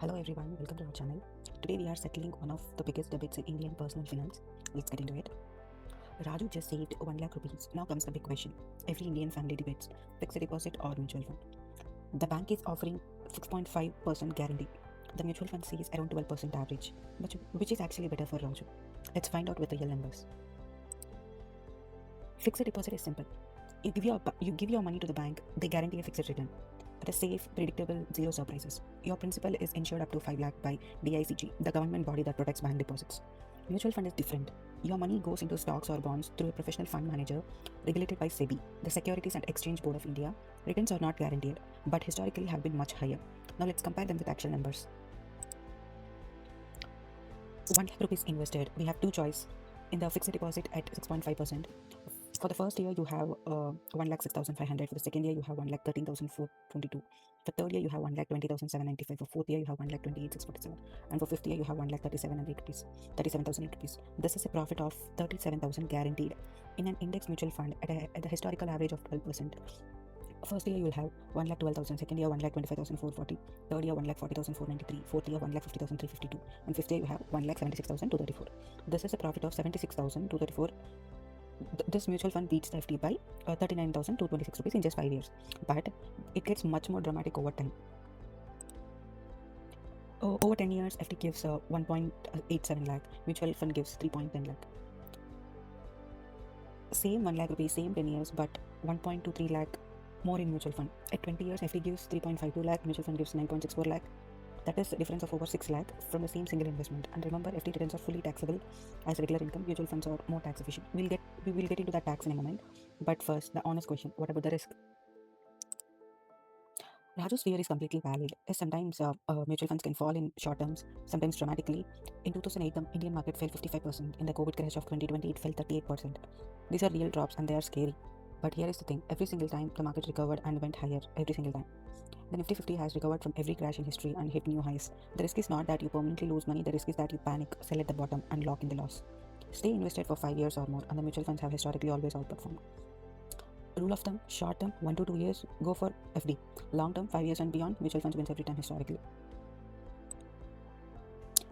Hello everyone, welcome to our channel. Today we are settling one of the biggest debates in Indian personal finance. Let's get into it. Raju just saved 1 lakh rupees. Now comes the big question. Every Indian family debates fixed deposit or mutual fund. The bank is offering 6.5% guarantee. The mutual fund says around 12% average, but which is actually better for Raju? Let's find out with real numbers. Fixed deposit is simple. You give your money to the bank, they guarantee a fixed return. It is safe, predictable, zero surprises. Your principal is insured up to 5 lakh by DICG, the government body that protects bank deposits. Mutual fund is different. Your money goes into stocks or bonds through a professional fund manager regulated by SEBI, the Securities and Exchange Board of India. Returns are not guaranteed, but historically have been much higher. Now let's compare them with actual numbers. 1 lakh rupees invested, we have two choices in the fixed deposit at 6.5%. For the first year, you have 1,06,500. For the second year, you have 1,13,422. For third year, you have 1,20,795. For fourth year, you have 1,28,647. And for fifth year, you have 1,37,008 rupees. 37,008 rupees. This is a profit of 37,000 guaranteed in an index mutual fund at a historical average of 12%. First year you will have 1,12,000, second year 1,25,440, third year 1,40,493, fourth year 1,50,352, and fifth year you have 1,76,234. This is a profit of 76,234. This mutual fund beats the FD by 39,226 rupees in just 5 years, but it gets much more dramatic over time. Over 10 years, FD gives 1.87 lakh, mutual fund gives 3.10 lakh. Same 1 lakh rupees, same 10 years, but 1.23 lakh more in mutual fund. At 20 years, FD gives 3.52 lakh, mutual fund gives 9.64 lakh. That is a difference of over 6 lakh from the same single investment. And remember, FD returns are fully taxable as regular income. Mutual funds are more tax efficient. We will get into that tax in a moment. But first, the honest question: what about the risk? Raju's fear is completely valid, as sometimes mutual funds can fall in short terms, sometimes dramatically. In 2008, the Indian market fell 55%. In the COVID crash of 2020, it fell 38%. These are real drops and they are scary. But here is the thing, every single time the market recovered and went higher, every single time. The Nifty 50 has recovered from every crash in history and hit new highs. The risk is not that you permanently lose money, the risk is that you panic, sell at the bottom, and lock in the loss. Stay invested for 5 years or more, and the mutual funds have historically always outperformed. Rule of thumb, short term 1 to 2 years, go for FD. Long term 5 years and beyond, mutual funds wins every time historically.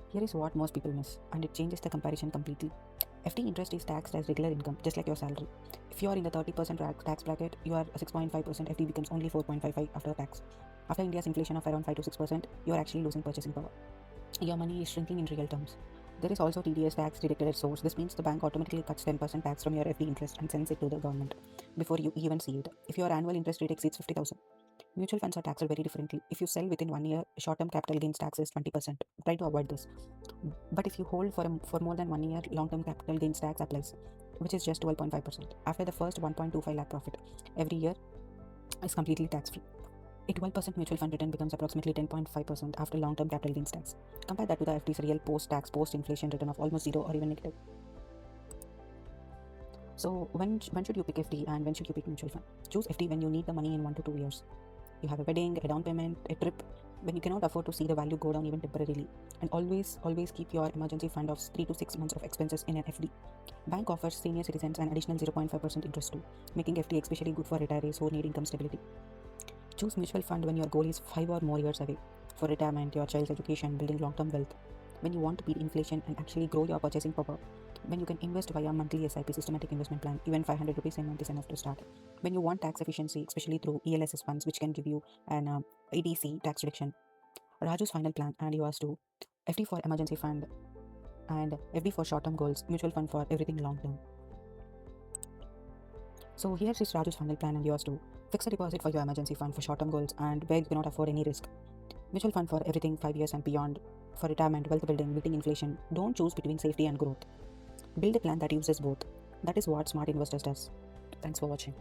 Here is what most people miss, and it changes the comparison completely. FD interest is taxed as regular income, just like your salary. If you are in the 30% tax bracket, you are 6.5%, FD becomes only 4.55 after tax. After India's inflation of around 5 to 6%, you are actually losing purchasing power. Your money is shrinking in real terms. There is also TDS tax deducted at source. This means the bank automatically cuts 10% tax from your FD interest and sends it to the government before you even see it. If your annual interest rate exceeds 50,000, mutual funds are taxed very differently. If you sell within 1 year, short-term capital gains tax is 20%. Try to avoid this. But if you hold for more than 1 year, long-term capital gains tax applies, which is just 12.5%. After the first 1.25 lakh profit every year is completely tax-free. A 12% mutual fund return becomes approximately 10.5% after long-term capital gains tax. Compare that to the FD's real post-tax, post-inflation return of almost zero or even negative. So when should you pick FD and when should you pick mutual fund? Choose FD when you need the money in 1 to 2 years. You have a wedding, a down payment, a trip, when you cannot afford to see the value go down even temporarily. And always keep your emergency fund of 3 to 6 months of expenses in an FD. Bank offers senior citizens an additional 0.5% interest too, making FD especially good for retirees who need income stability. Choose mutual fund when your goal is 5 or more years away, for retirement, your child's education, building long-term wealth, when you want to beat inflation and actually grow your purchasing power, when you can invest via monthly SIP systematic investment plan, even 500 rupees a month is enough to start, when you want tax efficiency, especially through ELSS funds, which can give you an ADC tax reduction. Raju's final plan and yours too: FD for emergency fund and FD for short-term goals, mutual fund for everything long-term. So here's Raju's final plan and yours too: fix a deposit for your emergency fund for short-term goals and where you cannot afford any risk. Mutual fund for everything 5 years and beyond, for retirement, wealth building, beating inflation. Don't choose between safety and growth. Build a plan that uses both. That is what smart investors does. Thanks for watching.